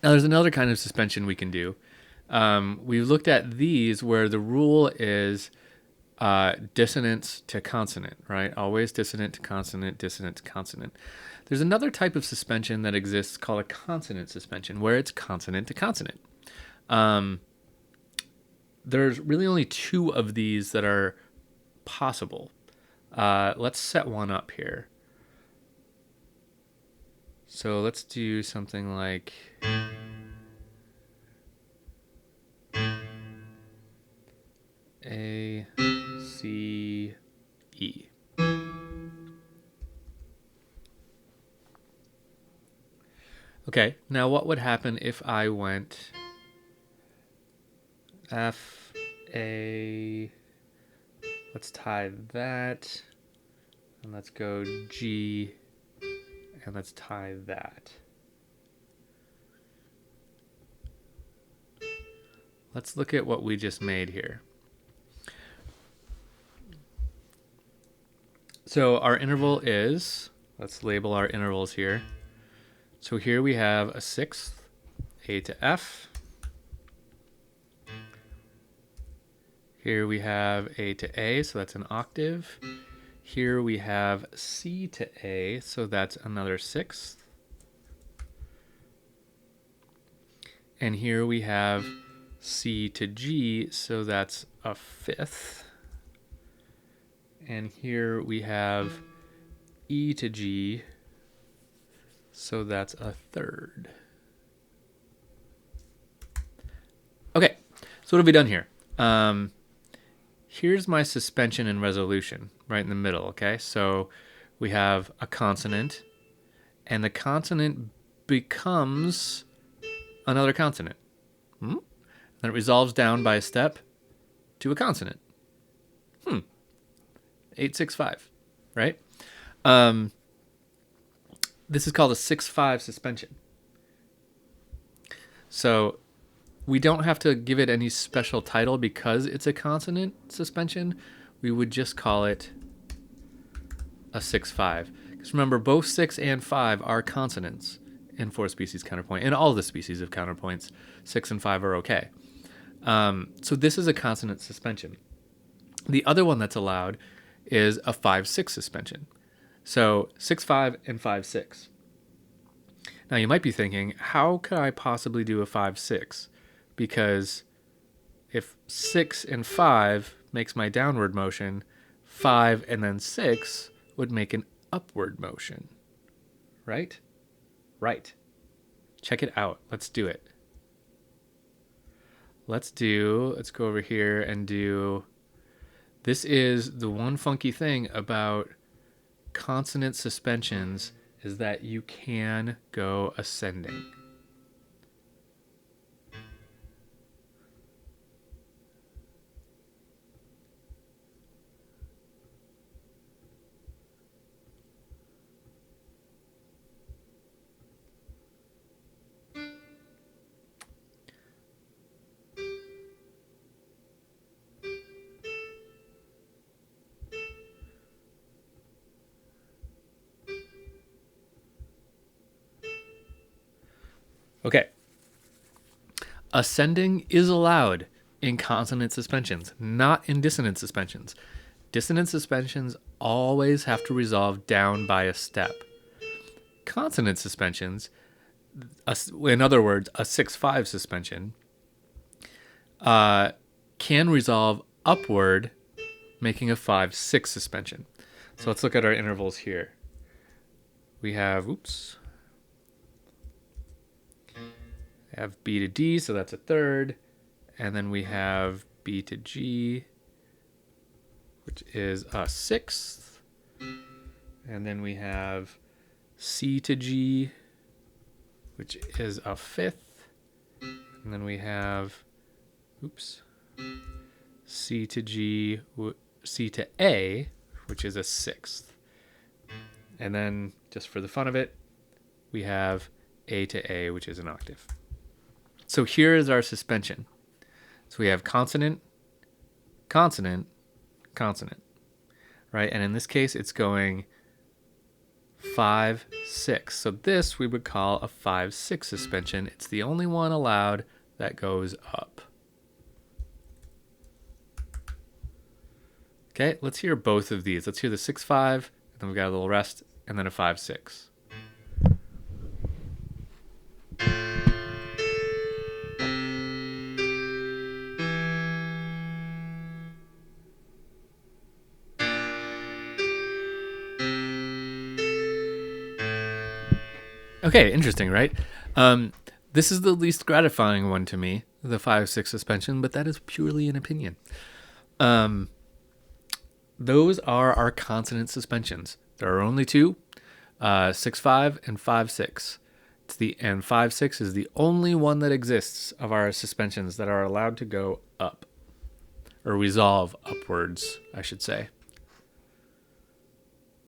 Now, there's another kind of suspension we can do. We've looked at these where the rule is dissonance to consonant, right? Always dissonant to consonant, dissonant to consonant. There's another type of suspension that exists called a consonant suspension, where it's consonant to consonant. Um, there's really only two of these that are possible. Let's set one up here. So let's do something like A, C, E. Okay, now what would happen if I went F, A, let's tie that, and let's go G, and let's tie that. Let's look at what we just made here. So our interval is, let's label our intervals here. So here we have a sixth, A to F. Here we have A to A, so that's an octave. Here we have C to A, so that's another sixth. And here we have C to G, so that's a fifth. And here we have E to G, so that's a third. Okay, so what have we done here? Here's my suspension and resolution right in the middle, okay? So we have a consonant, and the consonant becomes another consonant. Then it resolves down by a step to a consonant. 865, right? This is called a 6-5 suspension. So we don't have to give it any special title because it's a consonant suspension. We would just call it a 6-5. Because remember, both 6 and 5 are consonants in 4-species counterpoint. In all the species of counterpoints, 6 and 5 are okay. So this is a consonant suspension. The other one that's allowed is a 5-6 suspension. So 6-5 and 5-6. Now you might be thinking, how could I possibly do a 5-6? Because if 6 and 5 makes my downward motion, 5 and then 6 would make an upward motion. Right? Right. Check it out. Let's do it. Let's go over here and do, this is the one funky thing about consonant suspensions is that you can go ascending. Okay. Ascending is allowed in consonant suspensions, not in dissonant suspensions. Dissonant suspensions always have to resolve down by a step. Consonant suspensions, in other words, a 6-5 suspension, can resolve upward, making a 5-6 suspension. So let's look at our intervals here. We have, have B to D, so that's a third. And then we have B to G, which is a sixth. And then we have C to G, which is a fifth. And then we have, C to G, C to A, which is a sixth. And then, just for the fun of it, we have A to A, which is an octave. So here is our suspension. So we have consonant, consonant, consonant, right? And in this case, it's going 5, 6. So this we would call a 5, 6 suspension. It's the only one allowed that goes up. Okay, let's hear both of these. Let's hear the 6, 5, and then we've got a little rest, and then a 5, 6. Okay, interesting, right? This is the least gratifying one to me, the 5, 6 suspension, but that is purely an opinion. Those are our consonant suspensions. There are only two, 6, 5 and 5, 6. And 5, 6 is the only one that exists of our suspensions that are allowed to go up, or resolve upwards, I should say.